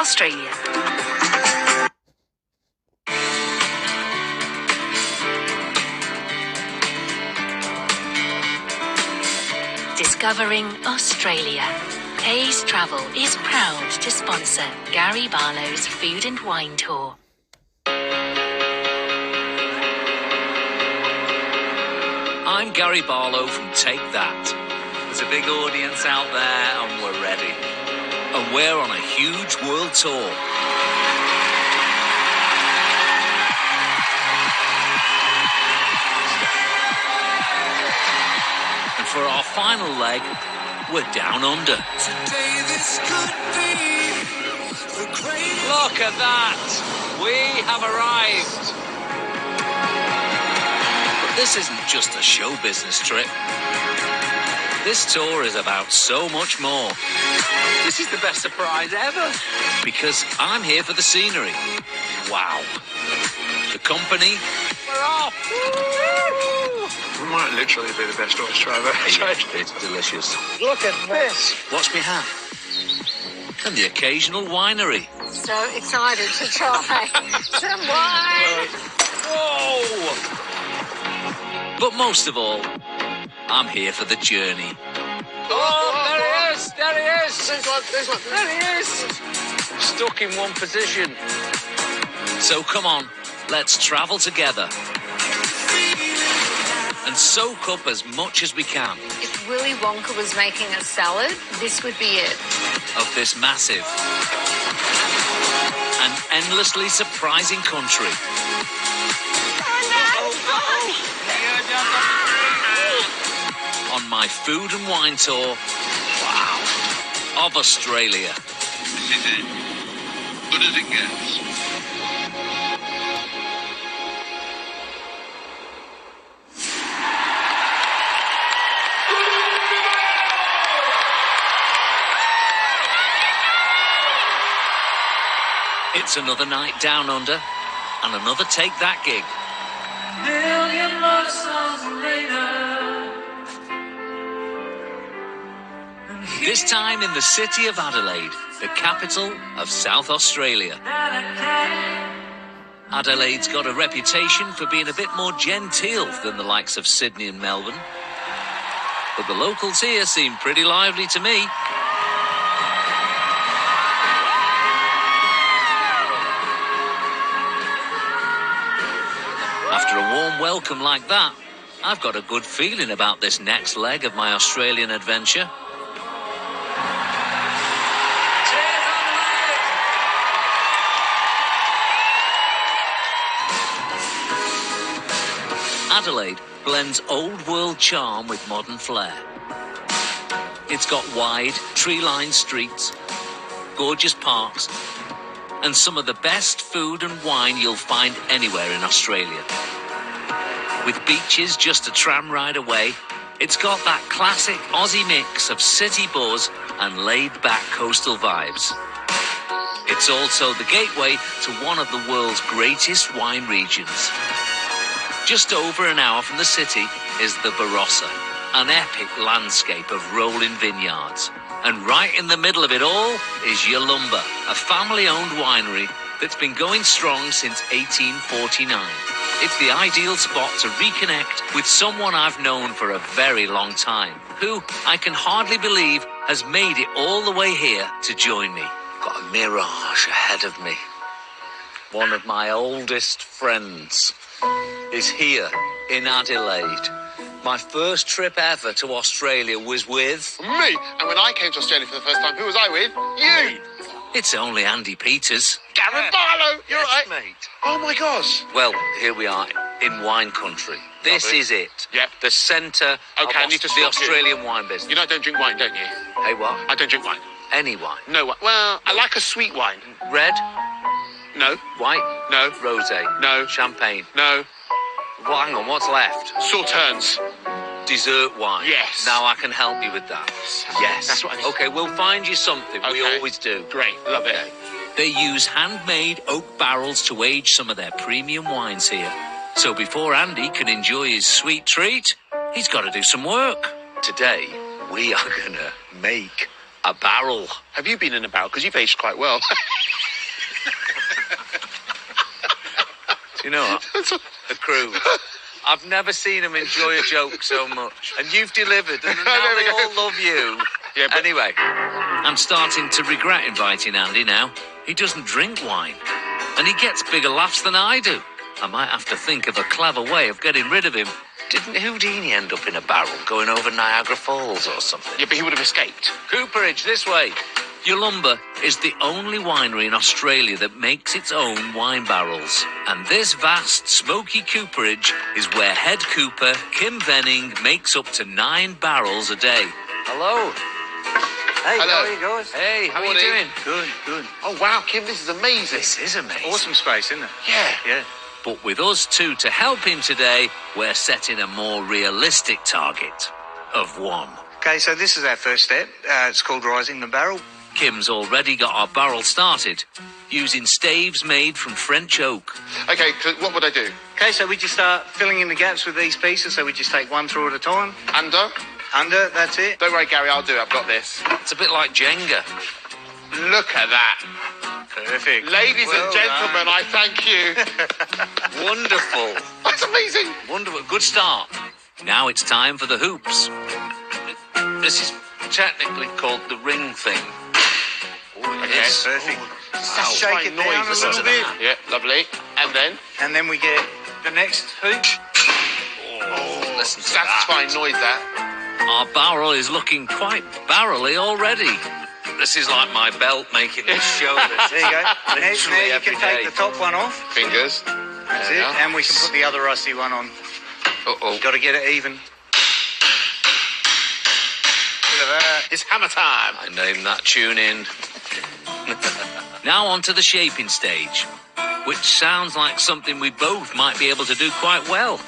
Australia. Discovering Australia. Hayes Travel is proud to sponsor Gary Barlow's Food and Wine Tour. I'm Gary Barlow from Take That. There's a big audience out there and we're ready. And we're on a huge world tour. And for our final leg, we're down under. Today this could be the greatest. Look at that! We have arrived. But this isn't just a show business trip. This tour is about so much more. This is the best surprise ever. Because I'm here for the scenery. Wow. The company. We're off. We might literally be the best oyster I've ever tried. It's delicious. Look at this. What's behind? And the occasional winery. So excited to try some wine. Whoa! But most of all, I'm here for the journey. Oh, there he is! There he is! There he is! Stuck in one position. So come on, let's travel together. And soak up as much as we can. If Willy Wonka was making a salad, this would be it. Of this massive and endlessly surprising country. On my food and wine tour, wow, of Australia. This is it. Good as it gets. It's another night down under and another Take That gig. Million love songs later. This time in the city of Adelaide, the capital of South Australia. Adelaide's got a reputation for being a bit more genteel than the likes of Sydney and Melbourne. But the locals here seem pretty lively to me. After a warm welcome like that, I've got a good feeling about this next leg of my Australian adventure. Adelaide blends old world charm with modern flair. It's got wide, tree-lined streets, gorgeous parks, and some of the best food and wine you'll find anywhere in Australia. With beaches just a tram ride away, it's got that classic Aussie mix of city buzz and laid-back coastal vibes. It's also the gateway to one of the world's greatest wine regions. Just over an hour from the city is the Barossa, an epic landscape of rolling vineyards. And right in the middle of it all is Yalumba, a family-owned winery that's been going strong since 1849. It's the ideal spot to reconnect with someone I've known for a very long time, who I can hardly believe has made it all the way here to join me. Got a mirage ahead of me. One of my oldest friends is here in Adelaide. My first trip ever to Australia was with... Me? And when I came to Australia for the first time, who was I with? You! It's only Andy Peters. Gary Barlow! You're right. Mate. Oh my gosh. Well, here we are in wine country. This Lovely. is it. Yep. The centre Okay, I of need to the stop you. Australian wine business. You know I don't drink wine, don't you? Hey, what? I don't drink wine. Any wine. No wine. Well, I like a sweet wine. Red, No. white, No. rosé, No. champagne. No. Well, hang on, what's left? Sauternes. Dessert wine. Yes. Now I can help you with that. Yes. That's what I need. Okay, we'll find you something. We Okay. always do. Great. Love it. They use handmade oak barrels to age some of their premium wines here. So before Andy can enjoy his sweet treat, he's got to do some work. Today, we are going to make a barrel. Have you been in a barrel? Because you've aged quite well. You know what? The crew. I've never seen them enjoy a joke so much. And you've delivered, and now they all love you. Yeah, but Anyway, I'm starting to regret inviting Andy now. He doesn't drink wine. And he gets bigger laughs than I do. I might have to think of a clever way of getting rid of him. Didn't Houdini end up in a barrel going over Niagara Falls or something? yeah, but he would have escaped. Cooperage, this way. Yulumba is the only winery in Australia that makes its own wine barrels. And this vast, smoky cooperage is where head cooper Kim Venning makes up to 9 barrels a day. Hello. Hey, Hello. how are you guys? Hey, how are you Morning. doing? Good. Oh, wow, Kim, this is amazing. This is amazing. Awesome space, isn't it? Yeah. But with us two to help him today, we're setting a more realistic target of 1. Okay, so this is our first step. It's called rising the barrel. Kim's already got our barrel started, using staves made from French oak. Okay, so what would I do? Okay, so we just start filling in the gaps with these pieces. So we just take one through at a time. Under? That's it. Don't worry, Gary, I'll do it. I've got this. It's a bit like Jenga. Look at that. Perfect. Ladies Well and gentlemen, I thank you. Wonderful. That's amazing. Wonderful. Good start. Now it's time for the hoops. This is technically called the ring thing. Oh, Okay. yes. Perfect. Just shake it down a Listen little to bit. that. Yeah, lovely. And then? And then we get the next hoop. Oh, listen to Satisfying that. noise, that. Our barrel is looking quite barrelly already. This is like my belt making this show. There you go. Now Literally you every can take day. the top one off. Fingers. That's There it. we are. And we can put the other rusty one on. Uh-oh. Got to get it even. Look at that. It's hammer time. I named that tune in. Now on to the shaping stage, which sounds like something we both might be able to do quite well.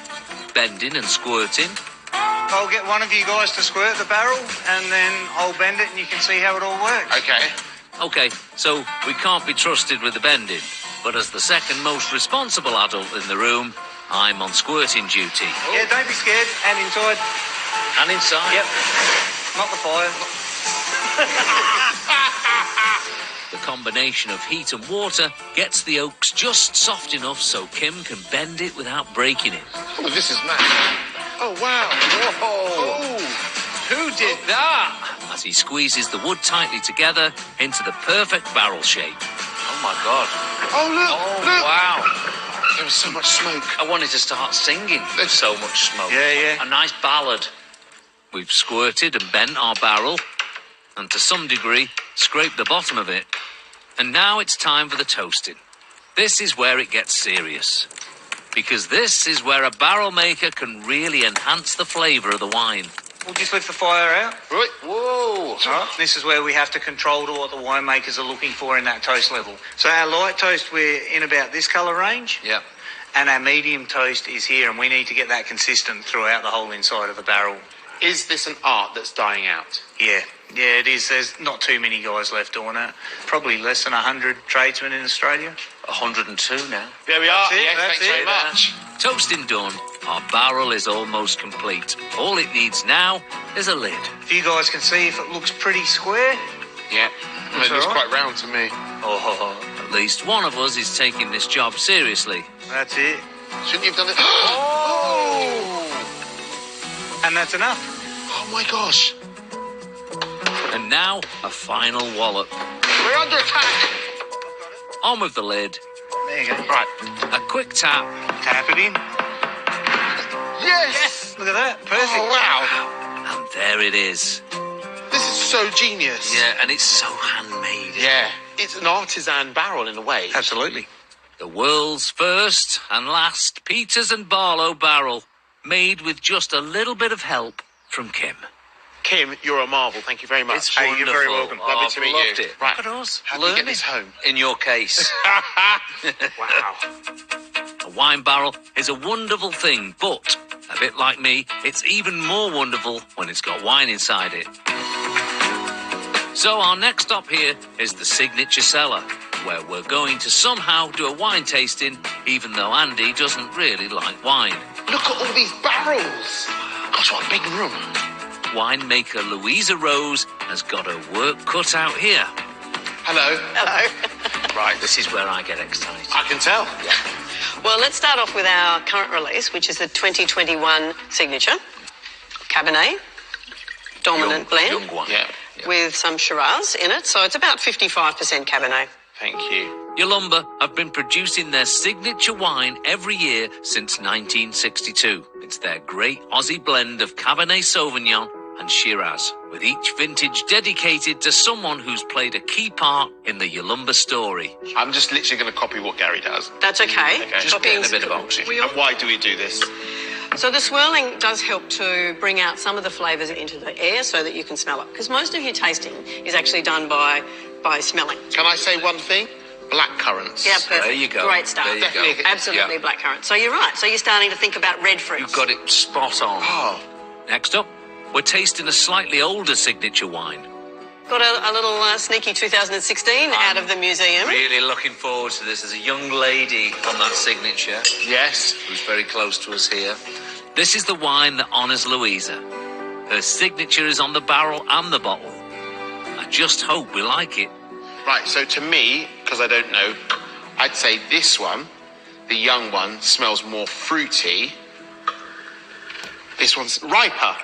Bending and squirting. I'll get one of you guys to squirt the barrel, and then I'll bend it, and you can see how it all works. Okay. Okay, so we can't be trusted with the bending, but as the second most responsible adult in the room, I'm on squirting duty. Yeah, don't be scared. And inside. And inside. Yep. Not the fire. The combination of heat and water gets the oaks just soft enough so Kim can bend it without breaking it. Oh, this is mad. Oh, wow. Whoa. Who did that? As he squeezes the wood tightly together into the perfect barrel shape. Oh my God. Oh, look. Oh, Look. wow. There was so much smoke. I wanted to start singing. There's so much smoke. Yeah. A nice ballad. We've squirted and bent our barrel, and to some degree, scraped the bottom of it. And now it's time for the toasting. This is where it gets serious. Because this is where a barrel maker can really enhance the flavour of the wine. We'll just lift the fire out. Right. Whoa. All right. This is where we have to control to what the winemakers are looking for in that toast level. So our light toast, we're in about this colour range. Yep. And our medium toast is here, and we need to get that consistent throughout the whole inside of the barrel. Is this an art that's dying out? Yeah, it is. There's not too many guys left doing it. Probably less than 100 tradesmen in Australia. 102 now. There we are. That's it, Yes, that's thanks it. very much. Toasting done, our barrel is almost complete. All it needs now is a lid. If you guys can see if it looks pretty square. Yeah. That's It looks all right. quite round to me. Oh, At least one of us is taking this job seriously. that's it. Shouldn't you have done it? Oh! And that's enough. Oh, my gosh. And now, a final wallop. We're under attack. On with the lid. There you go. Right. A quick tap. Tap it in. Yes. Look at that. Perfect. Oh, wow. And there it is. This is so genius. Yeah, and it's so handmade. Yeah. It's an artisan barrel in a way. Absolutely. The world's first and last Peters and Barlow barrel, made with just a little bit of help from Kim. Kim, you're a marvel. Thank you very much. Hey, you're very welcome. Lovely I've to meet loved you. it. Right. Look at us. How do you get learning. this home? In your case. Wow. A wine barrel is a wonderful thing, but a bit like me, it's even more wonderful when it's got wine inside it. So our next stop here is the signature cellar, where we're going to somehow do a wine tasting, even though Andy doesn't really like wine. Look at all these barrels. Gosh, what a big room. Winemaker Louisa Rose has got her work cut out here. Hello. Hello. Right. This is where I get excited. I can tell. Well, let's start off with our current release, which is the 2021 signature Cabernet dominant blend Young one. Yeah. with some Shiraz in it. So it's about 55% Cabernet. Thank you. Yolumba have been producing their signature wine every year since 1962. It's their great Aussie blend of Cabernet Sauvignon and Shiraz, with each vintage dedicated to someone who's played a key part in the Yolumba story. I'm just literally going to copy what Gary does. That's okay. Okay. Just getting a bit of oxygen. And why do we do this? So the swirling does help to bring out some of the flavours into the air so that you can smell it. Because most of your tasting is actually done by smelling. Can I say one thing? Black currants. Yeah, perfect. There you go. Great start. There you go. Definitely. Absolutely Yeah. blackcurrant. So you're right. So you're starting to think about red fruits. You've got it spot on. Oh, Next up, we're tasting a slightly older signature wine. Got a little sneaky 2016 out of the museum. Really looking forward to this. There's a young lady on that signature yes. who's very close to us here. This is the wine that honours Louisa. Her signature is on the barrel and the bottle. I just hope we like it. Right, so to me, because I don't know, I'd say this one, the young one, smells more fruity. This one's riper.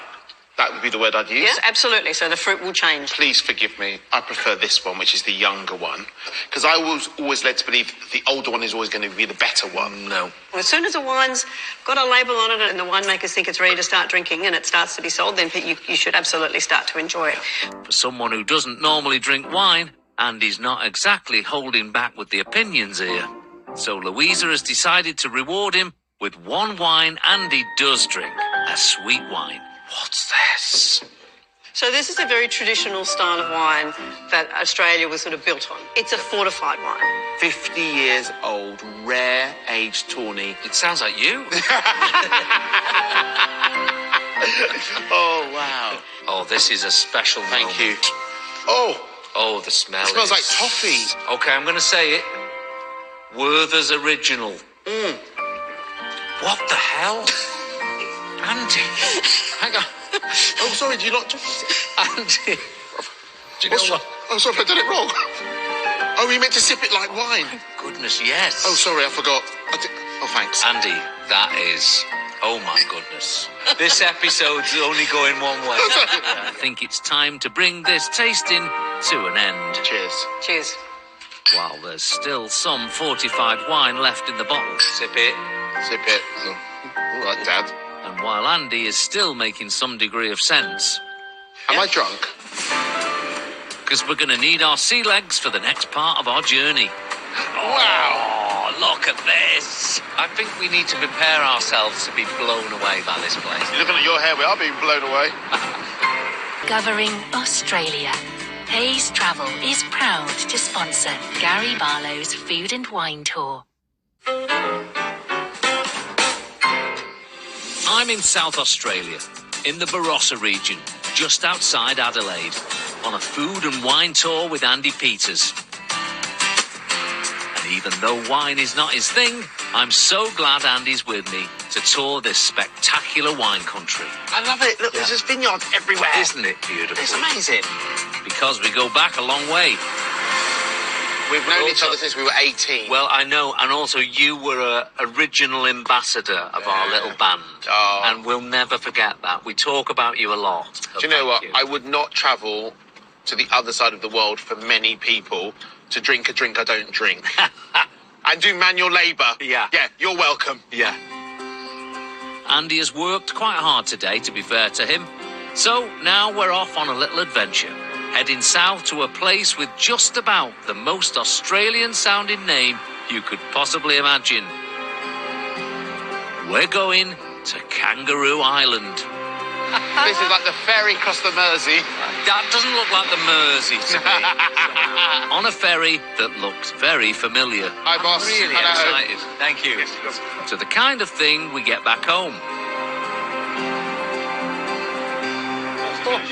That would be the word I'd use. Yeah, absolutely. So the fruit will change. Please forgive me. I prefer this one, which is the younger one, because I was always led to believe the older one is always going to be the better one. No. As soon as a wine's got a label on it and the winemakers think it's ready to start drinking and it starts to be sold, then you should absolutely start to enjoy it. For someone who doesn't normally drink wine, Andy's not exactly holding back with the opinions here. So Louisa has decided to reward him with one wine Andy does drink, a sweet wine. What's this? So this is a very traditional style of wine that Australia was sort of built on. It's a fortified wine. 50 years old, rare aged tawny. It sounds like you. Oh, wow. Oh, this is a special Thank moment. you. Oh, Oh, the smell. it smells is- like toffee. Okay, I'm going to say it. Werther's Original. What the hell? Andy. Hang on. Oh, sorry, do you not... Andy. Do you know what? Oh, sorry, I did it wrong. Oh, you meant to sip it like wine. Goodness, yes. Oh, sorry, I forgot. Oh, thanks. Andy, that is... Oh, my goodness. This episode's only going one way. I think it's time to bring this tasting to an end. Cheers. Cheers. While there's still some fortified wine left in the bottle. Sip it. Sip it. Oh, all right, Dad. And while Andy is still making some degree of sense, Am I drunk? because we're going to need our sea legs for the next part of our journey. Wow. Oh, look at this. I think we need to prepare ourselves to be blown away by this place. Looking at your hair, we are being blown away. Covering Australia, Hayes Travel is proud to sponsor Gary Barlow's Food and Wine Tour. I'm in South Australia, in the Barossa region, just outside Adelaide, on a food and wine tour with Andy Peters. And even though wine is not his thing, I'm so glad Andy's with me to tour this spectacular wine country. I love it. Look, there's just vineyards everywhere. Isn't it beautiful? It's amazing. Because we go back a long way. We've known each other since we were 18. Well, I know, and also you were a original ambassador of our little band. Oh. And we'll never forget that. We talk about you a lot. Do you know what? I would not travel to the other side of the world for many people to drink a drink I don't drink. And do manual labour. Yeah. Yeah, you're welcome. Yeah. Andy has worked quite hard today, to be fair to him. So now we're off on a little adventure, heading south to a place with just about the most Australian-sounding name you could possibly imagine. We're going to Kangaroo Island. This is like the ferry across the Mersey. That doesn't look like the Mersey to me. On a ferry that looks very familiar. Hi, boss. Really Hello. excited. Thank you. To the kind of thing we get back home.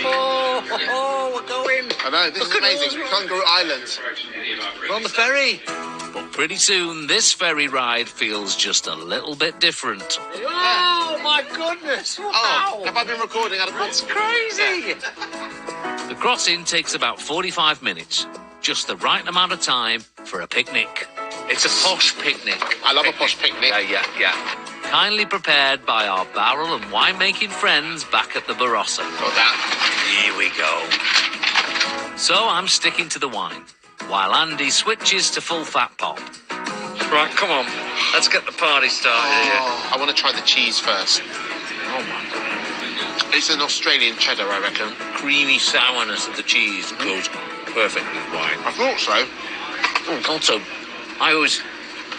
Oh, we're going. I know, this is amazing. Kangaroo Island. We're on the ferry. But pretty soon, this ferry ride feels just a little bit different. Oh, my goodness. Oh, have I been recording? That's crazy. The crossing takes about 45 minutes. just the right amount of time for a picnic. It's a posh picnic. I love a posh picnic. Yeah. Kindly prepared by our barrel and winemaking friends back at the Barossa. Got that. Here we go. So I'm sticking to the wine, while Andy switches to full fat pop. Right, come on. Let's get the party started here. I want to try the cheese first. Oh, my God. It's an Australian cheddar, I reckon. Creamy sourness of the cheese goes perfect with wine. I thought so. Also, I always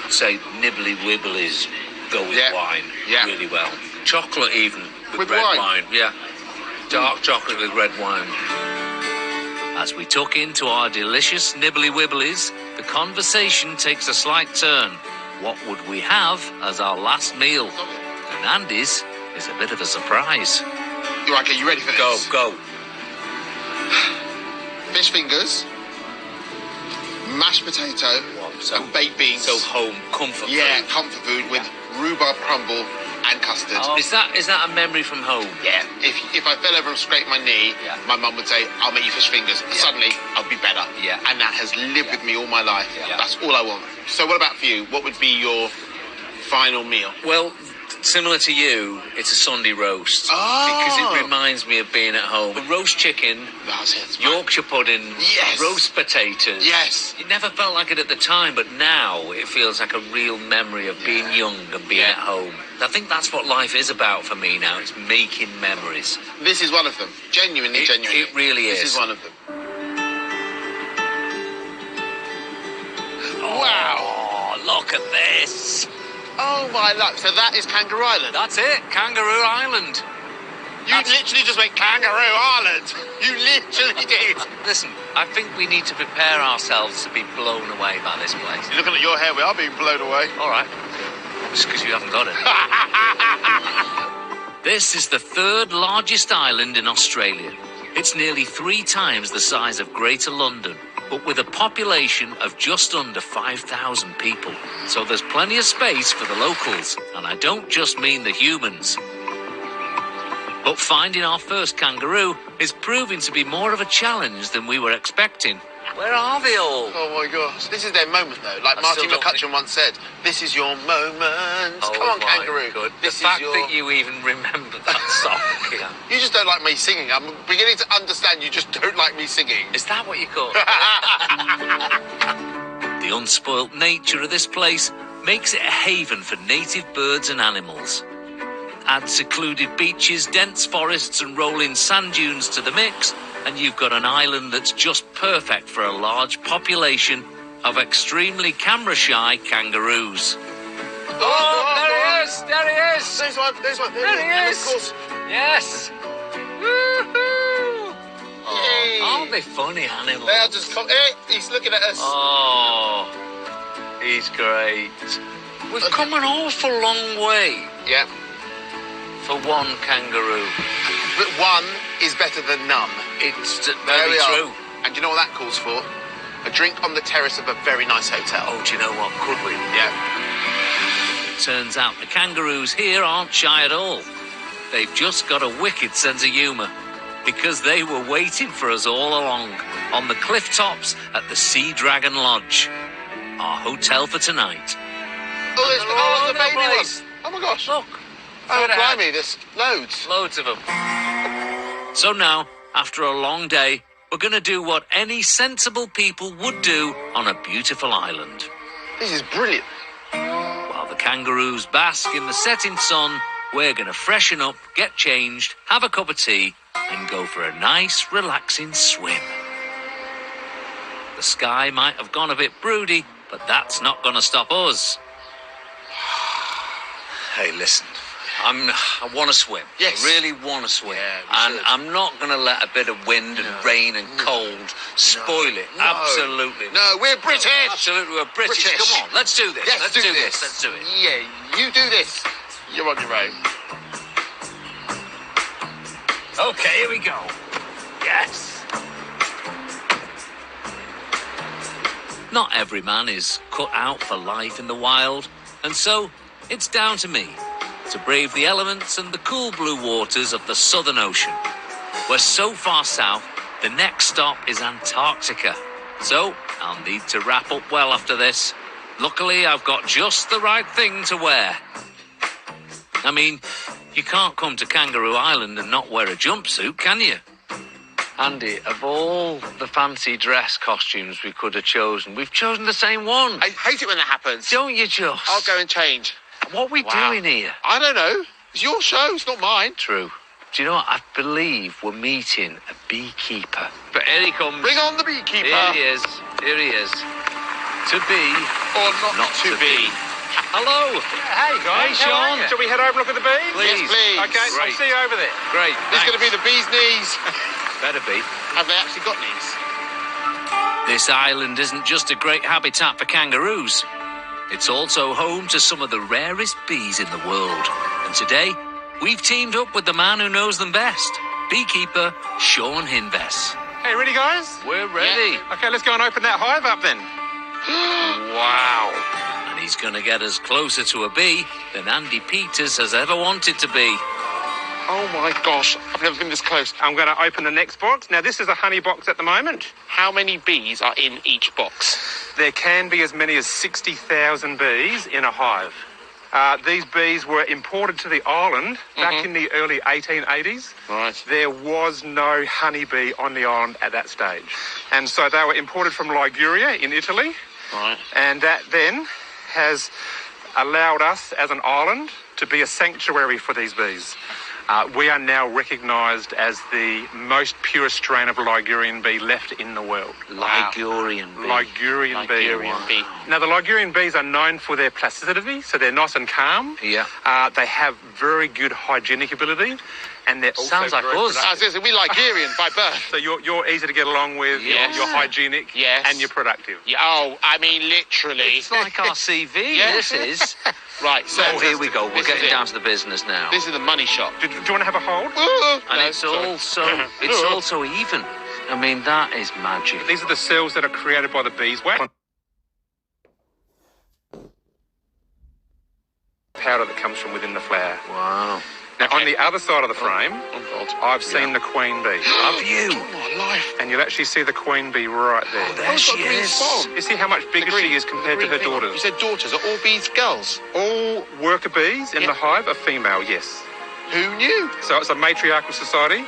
say nibbly wibblies go with wine really well. Chocolate even with red wine. Yeah. Dark chocolate with red wine. As we tuck into our delicious nibbly wibblies, the conversation takes a slight turn. What would we have as our last meal? And Andy's is a bit of a surprise. You're okay, you ready for this? Go. Fish fingers, mashed potato, and baked beans. So home comfort food. Yeah, comfort food with rhubarb crumble and custard. Oh. Is that a memory from home? Yeah. If I fell over and scraped my knee, my mum would say, "I'll make you fish fingers." Yeah. Suddenly, I'll be better. Yeah. And that has lived with me all my life. Yeah. That's all I want. So what about for you? What would be your final meal? Well, similar to you, it's a Sunday roast. Oh. Because it reminds me of being at home. A roast chicken, That's it. Yorkshire pudding, Yes. roast potatoes. Yes. It never felt like it at the time, but now it feels like a real memory of being young and being at home. I think that's what life is about for me now. It's making memories. This is one of them. Genuinely. It really is. This is one of them. Wow. Oh, look at this. Oh my luck. So that is Kangaroo Island. That's it, Kangaroo Island. You literally just went Kangaroo Island. You literally did. Listen, I think we need to prepare ourselves to be blown away by this place. You're looking at your hair, we are being blown away. All right. Just because you haven't got it. This is the third largest island in Australia. It's nearly 3 times the size of Greater London, but with a population of just under 5,000 people. So there's plenty of space for the locals, and I don't just mean the humans. But finding our first kangaroo is proving to be more of a challenge than we were expecting. Where are they all? Oh my gosh. This is their moment though. Like I Martin still don't McCutcheon once said, "This is your moment." Oh, Come on, my Kangaroo. God. This the fact is your... that you even remember that song. Yeah. You just don't like me singing. I'm beginning to understand you just don't like me singing. Is that what you call it? The unspoilt nature of this place makes it a haven for native birds and animals. Add secluded beaches, dense forests and rolling sand dunes to the mix, and you've got an island that's just perfect for a large population of extremely camera-shy kangaroos. Oh, there he is! There he is! There's one. There he And is. of course, Yes! Woohoo! Yay. Aren't they funny animals? they are just... Hey, he's looking at us. Oh, he's great. We've come an awful long way Yeah. for one kangaroo. But one is better than none. It's There very we are. true. And you know what that calls for? A drink on the terrace of a very nice hotel. Oh, do you know what? Could we? Yeah. Turns out the kangaroos here aren't shy at all. They've just got a wicked sense of humour, because they were waiting for us all along on the cliff tops at the Sea Dragon Lodge, our hotel for tonight. Oh, there's all the over baby the one. place. Oh my gosh. Look, Oh, straight ahead. blimey, there's loads. Loads of them. So now, after a long day, we're going to do what any sensible people would do on a beautiful island. This is brilliant. While the kangaroos bask in the setting sun, we're going to freshen up, get changed, have a cup of tea, and go for a nice, relaxing swim. The sky might have gone a bit broody, but that's not going to stop us. Hey, listen. I want to swim. Yes. I really want to swim. Yeah, we and should. I'm not going to let a bit of wind and rain and cold spoil it. No. Absolutely. No, we're British. Absolutely, we're British. Come on, let's do this. Yes, Let's do do this. Let's do it. Yeah, you do this. You're on your own. Okay, here we go. Yes. Not every man is cut out for life in the wild, and so it's down to me to brave the elements and the cool blue waters of the Southern Ocean. We're so far south, the next stop is Antarctica, So, I'll need to wrap up well after this. Luckily, I've got just the right thing to wear. I mean, you can't come to Kangaroo Island and not wear a jumpsuit, can you? Andy, of all the fancy dress costumes we could have chosen, we've chosen the same one. I hate it when that happens. Don't you just? I'll go and change. What are we doing here? I don't know. It's your show, it's not mine. True. Do you know what? I believe we're meeting a beekeeper. But here he comes. Bring on the beekeeper. Here he is. Here he is. To be Or not to be. Hello. Hey, guys. Hey, Sean. Shall we head over and look at the bees? Please. Yes, please. Okay, I'll Great. see you over there. Great. This is going to be the bee's knees. Better be. Have they actually got knees? This island isn't just a great habitat for kangaroos. It's also home to some of the rarest bees in the world. And today, we've teamed up with the man who knows them best, beekeeper Sean Hinvess. Hey, ready, guys? We're ready. Okay, let's go and open that hive up then. Wow. And he's going to get us closer to a bee than Andy Peters has ever wanted to be. Oh my gosh, I've never been this close. I'm going to open the next box. Now, this is a honey box at the moment. How many bees are in each box? There can be as many as 60,000 bees in a hive. These bees were imported to the island back in the early 1880s. Right. There was no honeybee on the island at that stage. And so they were imported from Liguria in Italy. Right. And that then has allowed us as an island to be a sanctuary for these bees. We are now recognised as the most purest strain of Ligurian bee left in the world. Ligurian bee. Ligurian bee. Ligurian bee. Now, the Ligurian bees are known for their plasticity, so they're nice and calm. Yeah. They have very good hygienic ability, and they're also Sounds like very us. productive. We Ligurian by birth. So you're easy to get along with, Yes. you're hygienic, Yes. and you're productive. Yeah, oh, I mean, literally. It's like our CV, Yeah. this is. Right, so Oh, here we go. We're This is getting it. down to the business now. This is the money shot. Do you want to have a hold? And No, it's sorry. all so even. I mean, that is magic. These are the cells that are created by the beeswax. Powder that comes from within the flower. Wow. Now, on the other side of the frame, Oh, God. I've seen the queen bee. Have you? Oh, my life. And you'll actually see the queen bee right there. There she is. You see how much bigger she is compared to her You daughters. said daughters. Are all bees girls? All worker bees in Yeah. the hive are female, yes. Who knew? So it's a matriarchal society.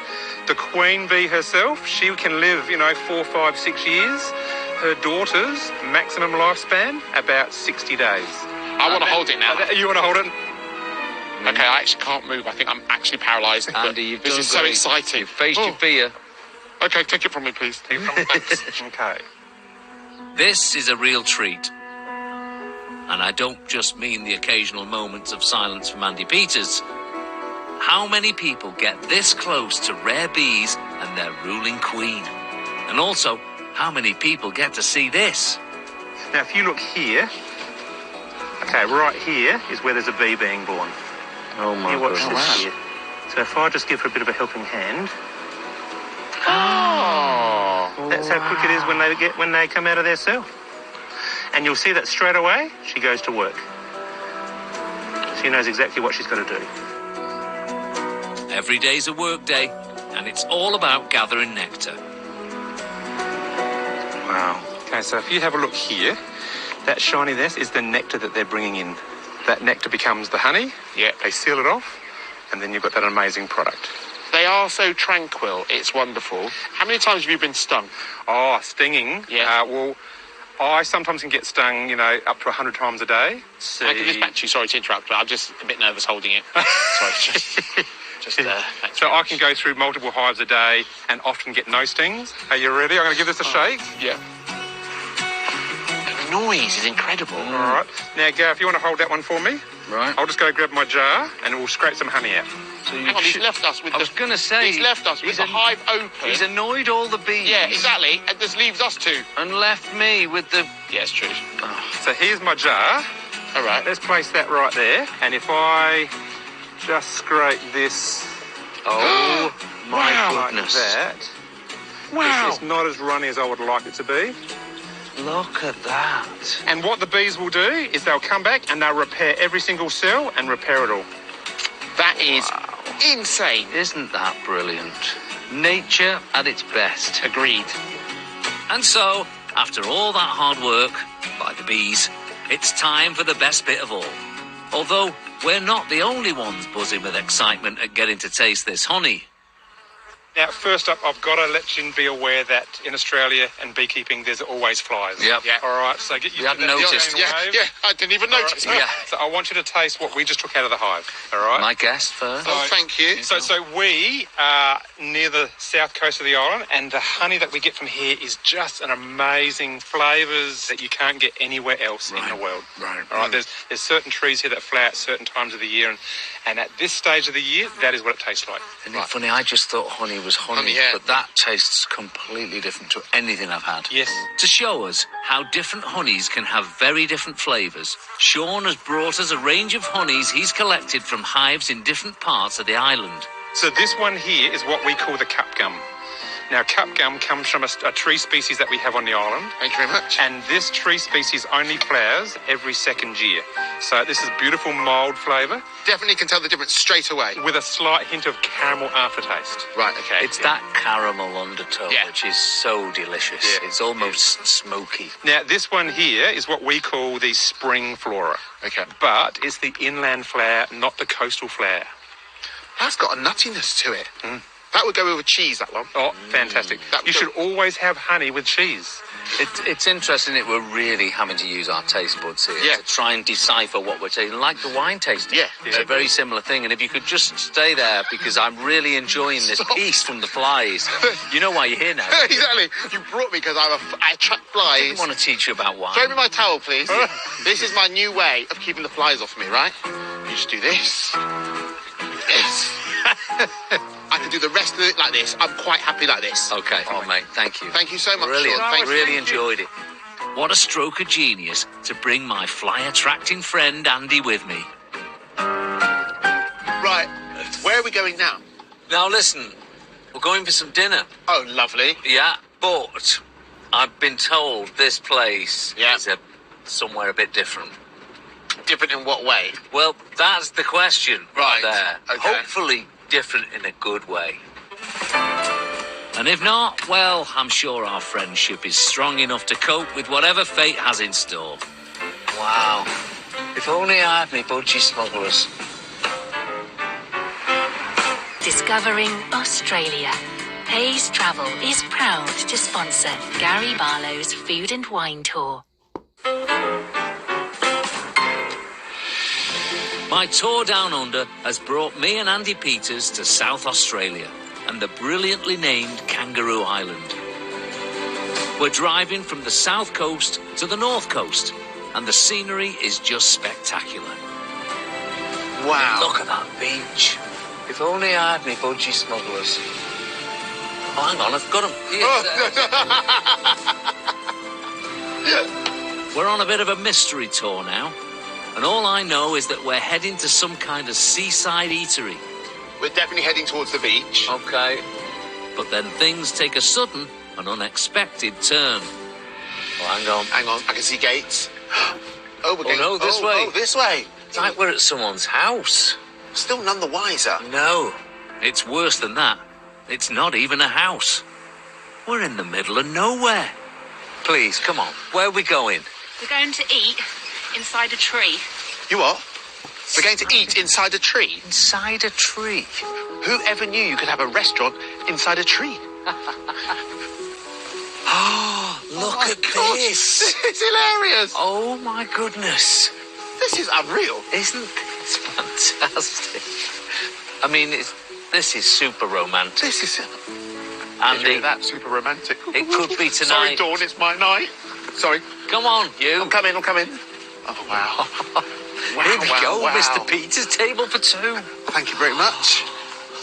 The queen bee herself, she can live, 4, 5, 6 years. Her daughters, maximum lifespan, about 60 days. I want to hold it now. You want to hold it? Okay, I actually can't move. I think I'm actually paralysed. but Andy, you've this done is so great. exciting. You've faced Oh. your fear. Okay, take it from me, please. Okay. This is a real treat. And I don't just mean the occasional moments of silence from Andy Peters. How many people get this close to rare bees and their ruling queen? And also, how many people get to see this? Now, if you look here, okay, right here is where there's a bee being born. Oh my You watch goodness. this here. So if I just give her a bit of a helping hand, Oh. that's how quick it is when they come out of their cell. And you'll see that straight away, she goes to work. She knows exactly what she's got to do. Every day's a work day, and it's all about gathering nectar. Wow. Okay, so if you have a look here, that shiny there is the nectar that they're bringing in. That nectar becomes the honey. Yeah. They seal it off, and then you've got that amazing product. They are so tranquil. It's wonderful. How many times have you been stung? Oh, stinging. Yeah. Well, I sometimes can get stung, up to 100 times a day. Can I give this back to you? Sorry to interrupt, but I'm just a bit nervous holding it. Sorry. Back to So you. I can go through multiple hives a day and often get no stings. Are you ready? I'm going to give this a shake. Yeah. The noise is incredible. All right. Now, Gav, if you want to hold that one for me, Right. I'll just go grab my jar and we'll scrape some honey out. So you Hang on, he's should- left us with I was going to say... He's left us with he's the an- hive open. He's annoyed all the bees. Yeah, exactly. And just leaves us two. And left me with the... Yeah, it's true. So here's my jar. All right. Let's place that right there. And if I just scrape this Oh, my Wow. goodness. like that, Wow. it's not as runny as I would like it to be. Look at that. And what the bees will do is they'll come back and they'll repair every single cell and repair it all. That is insane. Isn't that brilliant? Nature at its best. Agreed. And so, After all that hard work, by the bees, it's time for the best bit of all. Although, we're not the only ones buzzing with excitement at getting to taste this honey. Now, first up, I've got to let you be aware that in Australia and beekeeping, there's always flies. Yep. Yeah. All right, so get used We to hadn't that. noticed. Yeah, I didn't even notice. All right, Yeah. So I want you to taste what we just took out of the hive. All right. My guest first. Oh, thank you. So we are near the south coast of the island, and the honey that we get from here is just an amazing flavours that you can't get anywhere else in the world. Right. All right. There's certain trees here that flower at certain times of the year, and at this stage of the year, that is what it tastes like. Isn't it funny? I just thought honey was honey, yeah. but that tastes completely different to anything I've had. Yes. To show us how different honeys can have very different flavours, Sean has brought us a range of honeys he's collected from hives in different parts of the island. So this one here is what we call the cup gum. Now, cup gum comes from a tree species that we have on the island. Thank you very much. And this tree species only flowers every second year. So this is beautiful mild flavour Definitely can tell the difference straight away. with a slight hint of caramel aftertaste. Right, okay. It's that caramel undertone, Yeah. which is so delicious. Yeah. It's almost smoky. Now, this one here is what we call the spring flora. Okay. But it's the inland flower, not the coastal flower. That's got a nuttiness to it. That would go with cheese, that one. Oh, fantastic. That You should always have honey with cheese. It's interesting that we're really having to use our taste buds here Yeah. to try and decipher what we're tasting, like the wine tasting. Yeah. It's a very similar thing, and if you could just stay there, because I'm really enjoying this piece from the flies. You know why you're here now. don't you? Exactly. You brought me because I attract I flies. want to teach you about wine. Throw me my towel, please. This is my new way of keeping the flies off me, right? You just do this. This. I can do the rest of it like this. I'm quite happy like this. Okay, mate, thank you. Thank you so much, Brilliant. Sean. Thank you. Really enjoyed it. What a stroke of genius to bring my fly-attracting friend Andy with me. Right. Where are we going now? Now listen, we're going for some dinner. Oh, lovely. Yeah, but I've been told this place Yeah. is somewhere a bit different. Different in what way? Well, that's the question Right, there. okay. Hopefully different in a good way. And if not, well, I'm sure our friendship is strong enough to cope with whatever fate has in store. Wow. If only I had me budgie smugglers. Discovering Australia. Hayes Travel is proud to sponsor Gary Barlow's Food and Wine Tour. My tour down under has brought me and Andy Peters to South Australia and the brilliantly named Kangaroo Island. We're driving from the south coast to the north coast, and the scenery is just spectacular. Wow. Look at that beach. If only I had me budgie smugglers. Oh, hang on, I've got them. We're on a bit of a mystery tour now, and all I know is that we're heading to some kind of seaside eatery. We're definitely heading towards the beach. Okay. But then things take a sudden and unexpected turn. Oh, hang on. Hang on, I can see gates. Oh, we're going... no, this way. Oh, this way. It's like we're at someone's house. Still none the wiser. No, it's worse than that. It's not even a house. We're in the middle of nowhere. Please, come on. Where are we going? We're going to eat inside a tree. You what? We're going to eat inside a tree. Inside a tree. Who ever knew you could have a restaurant inside a tree? Oh, look my at God, this. This is hilarious. Oh, my goodness. This is unreal. Isn't this fantastic? I mean, this is super romantic. This is... Andy, That's super romantic. it could be Sorry, tonight. Dawn, it's my night. Sorry. Come on, you. I'm coming. Oh, wow. Wow, Here we wow, go, wow. Mr. Peters, table for two. Thank you very much.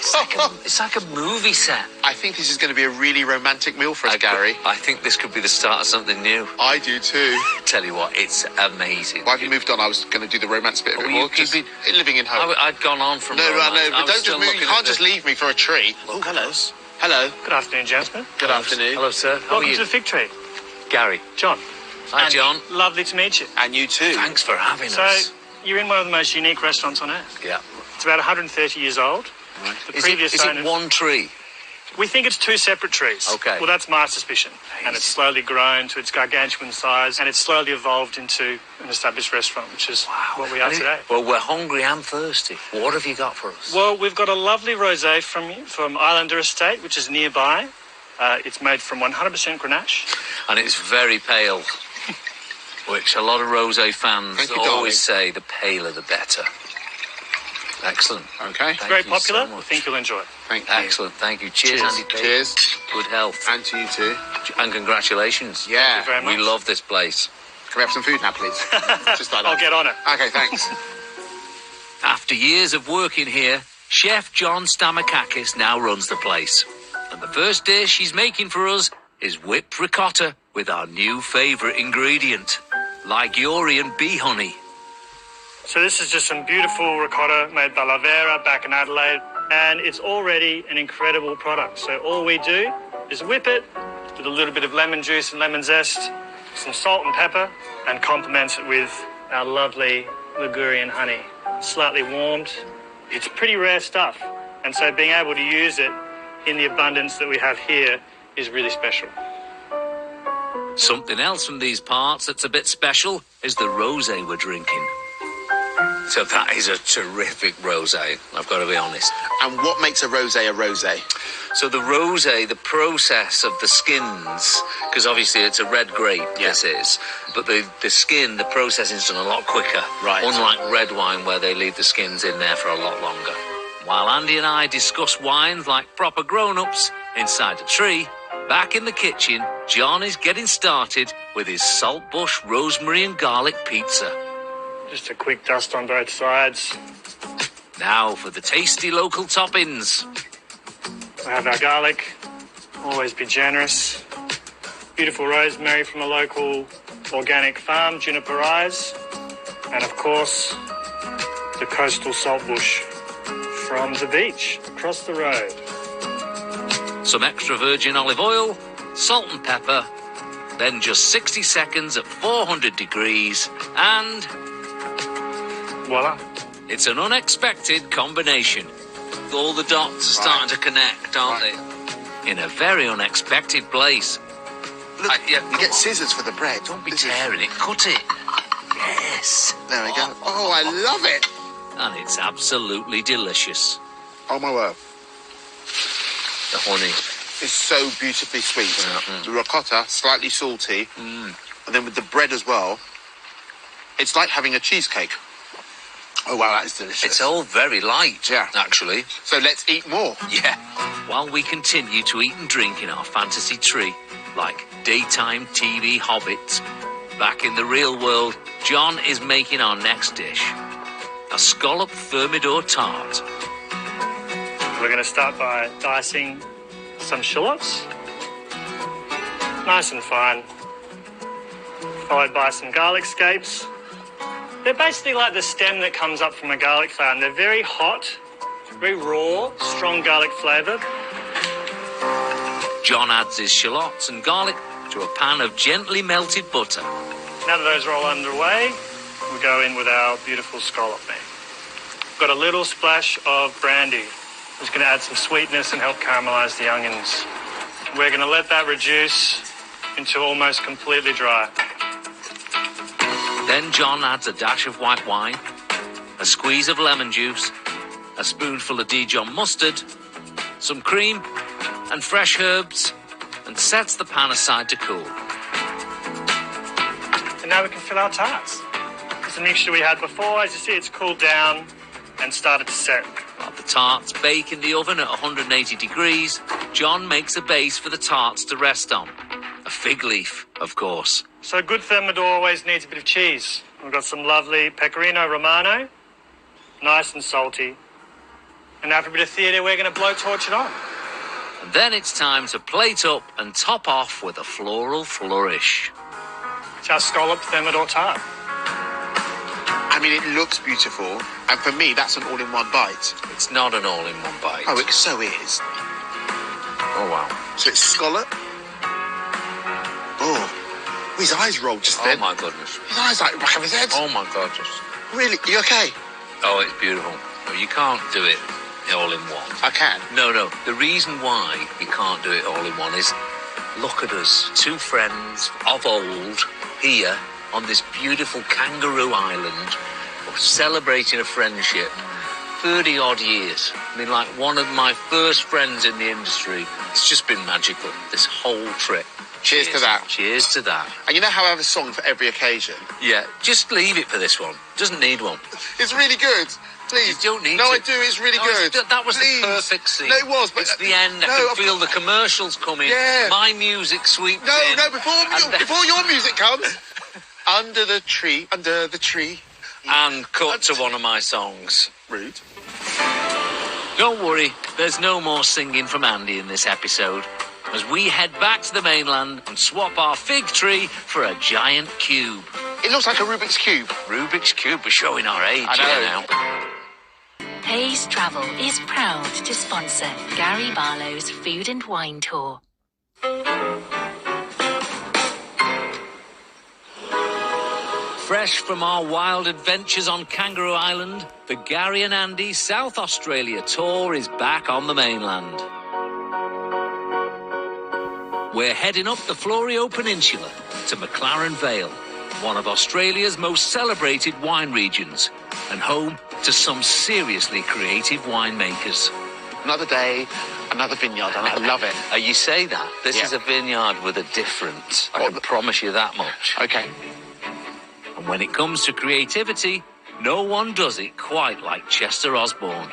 It's like a movie set. I think this is going to be a really romantic meal for us, Gary. I think this could be the start of something new. I do too. Tell you what, it's amazing. Well, I've moved on. I was going to do the romance bit a bit Oh, more. you'd Just be- living in home. I'd gone on from No, romance. but I was don't still just move. You looking can't at just the- leave me for a tree. Look at us. Hello. Good afternoon, gentlemen. Good afternoon. Hello, sir. How Welcome are you? to the Fig Tree. Gary. John. Hi, Andy, John. Lovely to meet you. And you too. Thanks for having So, us. you're in one of the most unique restaurants on earth. Yeah. It's about 130 years old. Right. The previous is it owners... one tree? We think it's two separate trees. Okay. Well, that's my suspicion. And it's slowly grown to its gargantuan size, and it's slowly evolved into an established restaurant, which is what we are today. Well, we're hungry and thirsty. What have you got for us? Well, we've got a lovely rosé from Islander Estate, which is nearby. It's made from 100% Grenache. And it's very pale, which a lot of rosé fans always say the paler the better. Excellent. Okay. It's very popular. I think you'll enjoy it. Thank you. Excellent. Thank you. Cheers, Andy. Cheers. Good health. And to you too. And congratulations. Yeah. Thank you very much. We love this place. Can we have some food now, please? Just like that. I'll get on it. Okay, thanks. After years of working here, Chef John Stamakakis now runs the place. And the first dish he's making for us is whipped ricotta with our new favourite ingredient, Ligurian bee honey. So this is just some beautiful ricotta made by La Vera back in Adelaide, and it's already an incredible product. So all we do is whip it with a little bit of lemon juice and lemon zest, some salt and pepper, and complement it with our lovely Ligurian honey. Slightly warmed. It's pretty rare stuff, and so being able to use it in the abundance that we have here is really special. Something else from these parts that's a bit special is the rosé we're drinking. So that is a terrific rosé, I've got to be honest. And what makes a rosé a rosé? So the rosé, the process of the skins, because obviously it's a red grape, this is, but the skin, the processing's done a lot quicker. Right. Unlike red wine where they leave the skins in there for a lot longer. While Andy and I discuss wines like proper grown-ups inside a tree, back in the kitchen, John is getting started with his saltbush rosemary and garlic pizza. Just a quick dust on both sides. Now for the tasty local toppings. We have our garlic. Always be generous. Beautiful rosemary from a local organic farm, Juniper Rise. And of course, the coastal saltbush from the beach across the road. Some extra virgin olive oil, salt and pepper, then just 60 seconds at 400 degrees, and voila. It's an unexpected combination. All the dots are starting to connect, aren't they? In a very unexpected place. Look, you get scissors for the bread. Don't be tearing it, cut it. Yes. There we go. Oh, I love it. And it's absolutely delicious. Oh, my word. The honey. It's so beautifully sweet. The ricotta, slightly salty. And then with the bread as well, it's like having a cheesecake. Oh, wow, that is delicious. It's all very light, actually. So let's eat more. Yeah. While we continue to eat and drink in our fantasy tree, like daytime TV hobbits, back in the real world, John is making our next dish. A scallop thermidor tart. We're going to start by dicing some shallots. Nice and fine. Followed by some garlic scapes. They're basically like the stem that comes up from a garlic flower, and they're very hot, very raw, strong garlic flavour. John adds his shallots and garlic to a pan of gently melted butter. Now that those are all underway, we go in with our beautiful scallop meat. Got a little splash of brandy. It's going to add some sweetness and help caramelise the onions. We're going to let that reduce into almost completely dry. Then John adds a dash of white wine, a squeeze of lemon juice, a spoonful of Dijon mustard, some cream and fresh herbs, and sets the pan aside to cool. And now we can fill our tarts. It's a mixture we had before. As you see, it's cooled down and started to set. While the tarts bake in the oven at 180 degrees, John makes a base for the tarts to rest on. A fig leaf, of course. So a good thermidor always needs a bit of cheese. We've got some lovely Pecorino Romano, nice and salty. And after a bit of theatre, we're going to blowtorch it on. And then it's time to plate up and top off with a floral flourish. It's our scallop thermidor tart. I mean, it looks beautiful, and for me, that's an all-in-one bite. It's not an all-in-one bite. Oh, it so is. Oh, wow. So it's scallop. Oh, his eyes rolled just then. Oh, my goodness. His eyes like back of his head. Oh, my God. Really? Are you okay? Oh, it's beautiful. You can't do it all in one. I can. No. The reason why we can't do it all in one is, look at us, two friends of old here on this beautiful Kangaroo Island, celebrating a friendship. 30 odd years. I mean, like one of my first friends in the industry. It's just been magical, this whole trip. Cheers to that. Cheers to that. And you know how I have a song for every occasion? Yeah, just leave it for this one. Doesn't need one. It's really good. Please. You don't need No, to. I do. It's really good. That was Please. the perfect scene. No, it was, but... It's the end. I can feel the commercials coming. Yeah. My music sweeps in. No, before your music comes. Under the tree. And cut to one of my songs. Rude. Don't worry, there's no more singing from Andy in this episode, as we head back to the mainland and swap our fig tree for a giant cube. It looks like a Rubik's Cube. Rubik's Cube, we're showing our age here now. Hayes Travel is proud to sponsor Gary Barlow's Food and Wine Tour. Fresh from our wild adventures on Kangaroo Island, the Gary and Andy South Australia tour is back on the mainland. We're heading up the Florio Peninsula to McLaren Vale, one of Australia's most celebrated wine regions, and home to some seriously creative winemakers. Another day, another vineyard, and I love it. You say that. This is a vineyard with a difference. I can promise you that much. Okay. And when it comes to creativity, no one does it quite like Chester Osborne.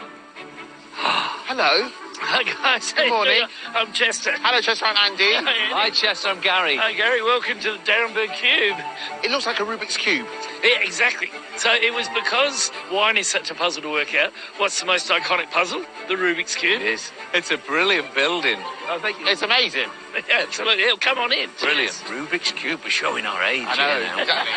Hello. Hi guys, Good morning. I'm Chester. Hello, Chester. I'm Andy. Hi, Chester. I'm Gary. Hi Gary, welcome to the Darrenberg Cube. It looks like a Rubik's Cube. Yeah, exactly. So it was because wine is such a puzzle to work out. What's the most iconic puzzle? The Rubik's Cube. It is. It's a brilliant building. I think It's amazing. Yeah, absolutely. It'll come on in. Brilliant. Rubik's Cube, we're showing our age I know, here now. exactly.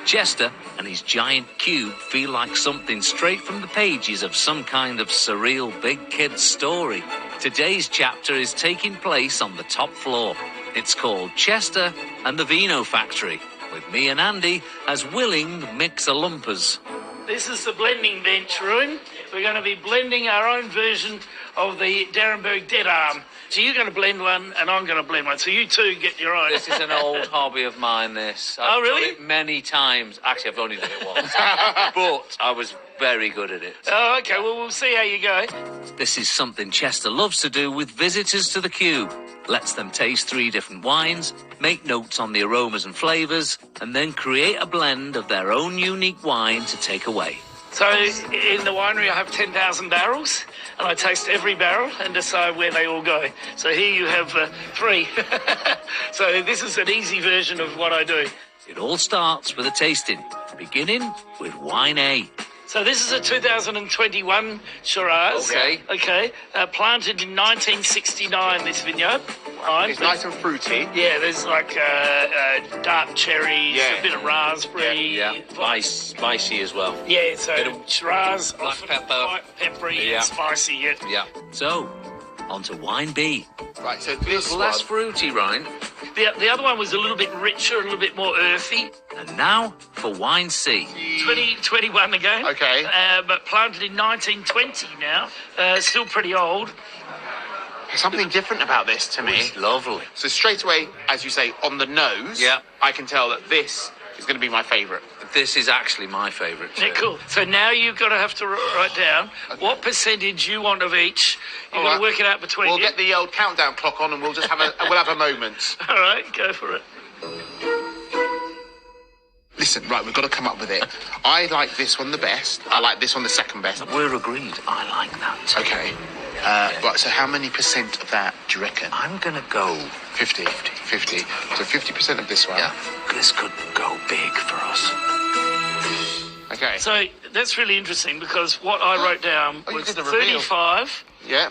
Chester and his giant cube feel like something straight from the pages of some kind of surreal big kid's story. Today's chapter is taking place on the top floor. It's called Chester and the Vino Factory, with me and Andy as willing mix-a-lumpers. This is the blending bench room. We're going to be blending our own version of the Darrenberg Dead Arm. So you're going to blend one and I'm going to blend one. So you two get your own. This is an old hobby of mine, this. Oh, really? I've done it many times. Actually, I've only done it once. But I was very good at it. Oh, okay. Well, we'll see how you go. This is something Chester loves to do with visitors to the Cube. Lets them taste 3 different wines, make notes on the aromas and flavours, and then create a blend of their own unique wine to take away. So in the winery, I have 10,000 barrels, and I taste every barrel and decide where they all go. So here you have 3. So this is an easy version of what I do. It all starts with a tasting, beginning with wine A. So this is a 2021 Shiraz. Okay. Planted in 1969, this vineyard. It's nice and fruity. Yeah, there's like dark cherries, a bit of raspberry. Yeah. Spicy as well. Yeah, so Bit of Shiraz, black often pepper. quite peppery and spicy. Yeah. So, on to wine B. Right, so this Less one... fruity, Ryan. The other one was a little bit richer, a little bit more earthy. And now for wine C. 2021 again. Okay. But planted in 1920 now. Still pretty old. There's something different about this to me. It's lovely. So straight away, as you say, on the nose, I can tell that this is going to be my favourite. This is actually my favourite too. Yeah, cool. So now you've got to have to write down what percentage you want of each. You've got to work it out between We'll you. get the old countdown clock on and we'll just have a moment. All right, go for it. Listen, right, we've got to come up with it. I like this one the best. I like this one the second best. We're agreed. I like that. Okay. Right, so how many percent of that do you reckon? I'm going to go 50. 50. So 50% of this one. Yeah. This could go big for us. Okay. So that's really interesting because what I wrote down you was did the reveal. 35, Yeah.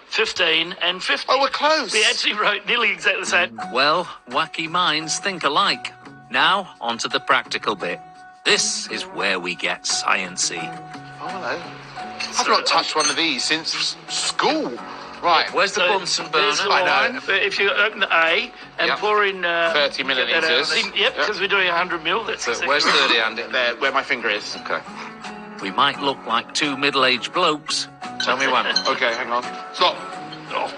15 and 50. Oh, we're close. We actually wrote nearly exactly the same. Well, wacky minds think alike. Now, on to the practical bit. This is where we get sciencey. Oh, hello. I've not touched one of these since school. Right. Where's the Bunsen burner? There's the I wine. know. But if you open the A and pour in... 30 millilitres. Yep, because we're doing 100 mil. That's So exactly where's right. 30, Andy? There, where my finger is. Okay. We might look like 2 middle-aged blokes, Tell me when. Okay, hang on. Stop. Oh,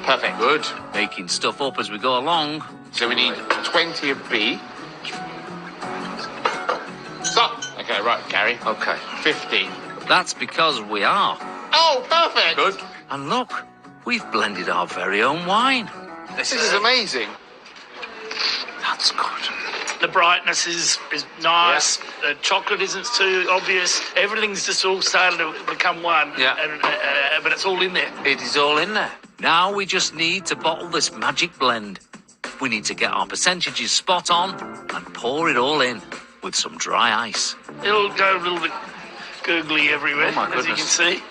Perfect. good. Making stuff up as we go along. So we need 20 of B. Stop. Okay, right, Gary. Okay. 50. That's because we are. Oh, perfect. Good. And look, we've blended our very own wine. This is amazing. That's good. The brightness is nice. The chocolate isn't too obvious. Everything's just all starting to become one. Yeah. But it's all in there. It is all in there. Now we just need to bottle this magic blend. We need to get our percentages spot on and pour it all in with some dry ice. It'll go a little bit googly everywhere, Oh, my as you can goodness. see.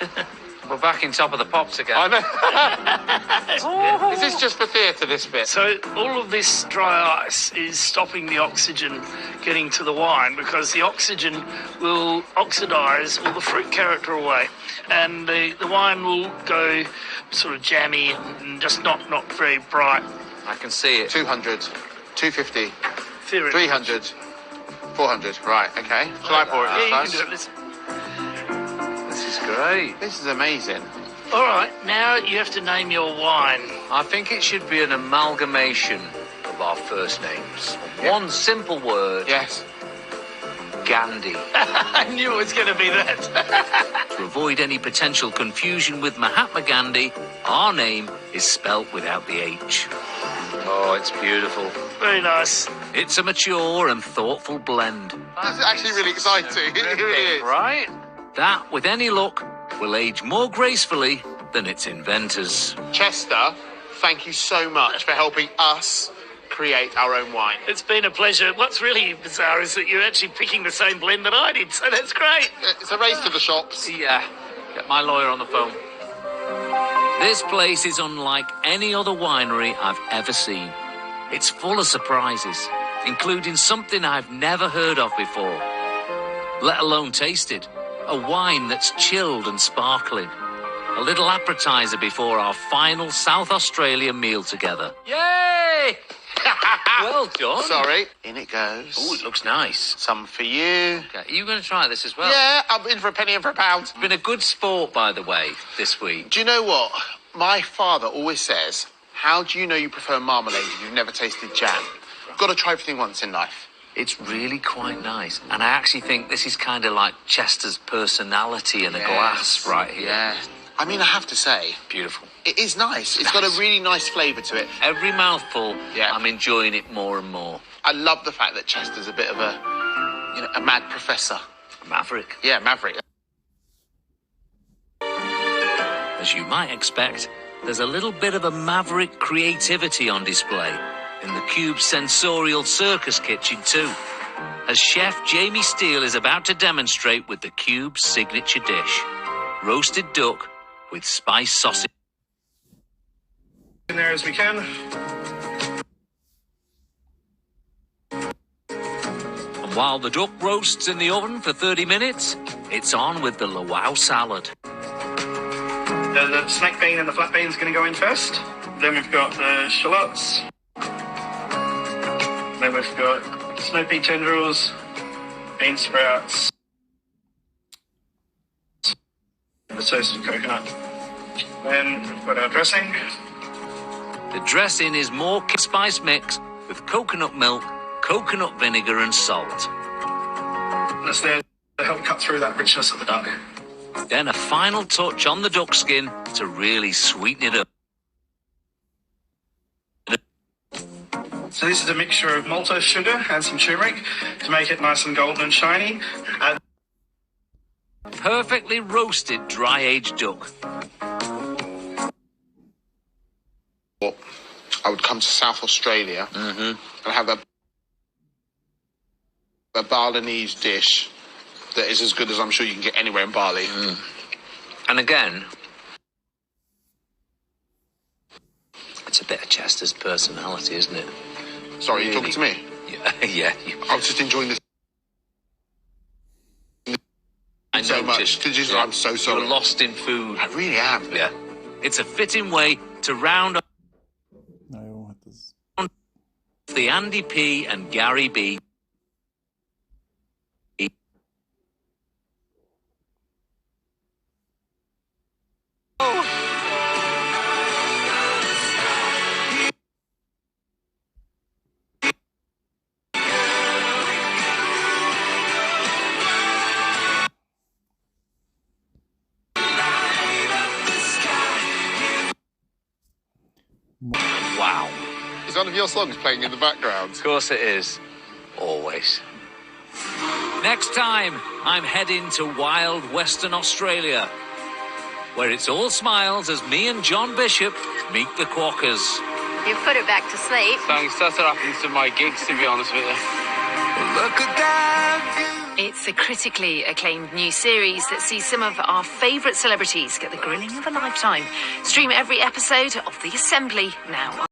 We're back in top of the pops again. I know. Is this just for theatre, this bit? So all of this dry ice is stopping the oxygen getting to the wine because the oxygen will oxidise all the fruit character away, and the wine will go sort of jammy and just not very bright. I can see it. 200, 250, Theory. 300, 400. Right, okay. Shall I pour it Yeah, this you time? can do it. Listen. This is great. This is amazing. All right, now you have to name your wine. I think it should be an amalgamation of our first names. One simple word. Yes. Gandhi. I knew it was going to be that. To avoid any potential confusion with Mahatma Gandhi, our name is spelt without the H. Oh, it's beautiful. Very nice. It's a mature and thoughtful blend. This is actually really exciting. It really is. Right? That, with any luck, will age more gracefully than its inventors. Chester, thank you so much for helping us create our own wine. It's been a pleasure. What's really bizarre is that you're actually picking the same blend that I did, so that's great. It's a race to the shops. Yeah. Get my lawyer on the phone. This place is unlike any other winery I've ever seen. It's full of surprises, including something I've never heard of before, let alone tasted. A wine that's chilled and sparkling. A little appetizer before our final South Australia meal together. Yay! Well done. Sorry. In it goes. Oh, it looks nice. Some for you. Okay, are you going to try this as well? Yeah, I'm in for a penny and for a pound. Been a good sport, by the way, this week. Do you know what? My father always says, how do you know you prefer marmalade if you've never tasted jam? Got to try everything once in life. It's really quite nice. And I actually think this is kind of like Chester's personality in a glass right here. Yeah. I mean, I have to say, Beautiful. it is nice. It's got a really nice flavour to it. Every mouthful, Yeah. I'm enjoying it more and more. I love the fact that Chester's a bit of a mad professor. Maverick. Yeah, maverick. As you might expect, there's a little bit of a maverick creativity on display in the Cube's sensorial circus kitchen too, as Chef Jamie Steele is about to demonstrate with the Cube's signature dish, roasted duck with spiced sausage. In there as we can. And while the duck roasts in the oven for 30 minutes, it's on with the luau salad. The snack bean and the flat bean is going to go in first. Then we've got the shallots. Then we've got snow pea tendrils, bean sprouts, the toasted coconut. Then we've got our dressing. The dressing is more spice mix with coconut milk, coconut vinegar and salt. That's there to help cut through that richness of the duck. Then a final touch on the duck skin to really sweeten it up. So this is a mixture of maltose sugar and some turmeric to make it nice and golden and shiny. Perfectly roasted dry-aged duck. I would come to South Australia and have a Balinese dish that is as good as I'm sure you can get anywhere in Bali. And again, it's a bit of Chester's personality, isn't it? Sorry, you're talking to me? Yeah. I was just enjoying this I so much. noticed. Did you? Yeah. I'm so sorry. You're lost in food. I really am. Yeah. It's a fitting way to round up the Andy P and Gary B. Is one of your songs playing in the background? Of course it is. Always. Next time, I'm heading to wild Western Australia, where it's all smiles as me and John Bishop meet the Quackers. You put it back to sleep. That's what happens to my gigs, to be honest with you. Look at that view. It's a critically acclaimed new series that sees some of our favourite celebrities get the grilling of a lifetime. Stream every episode of The Assembly now.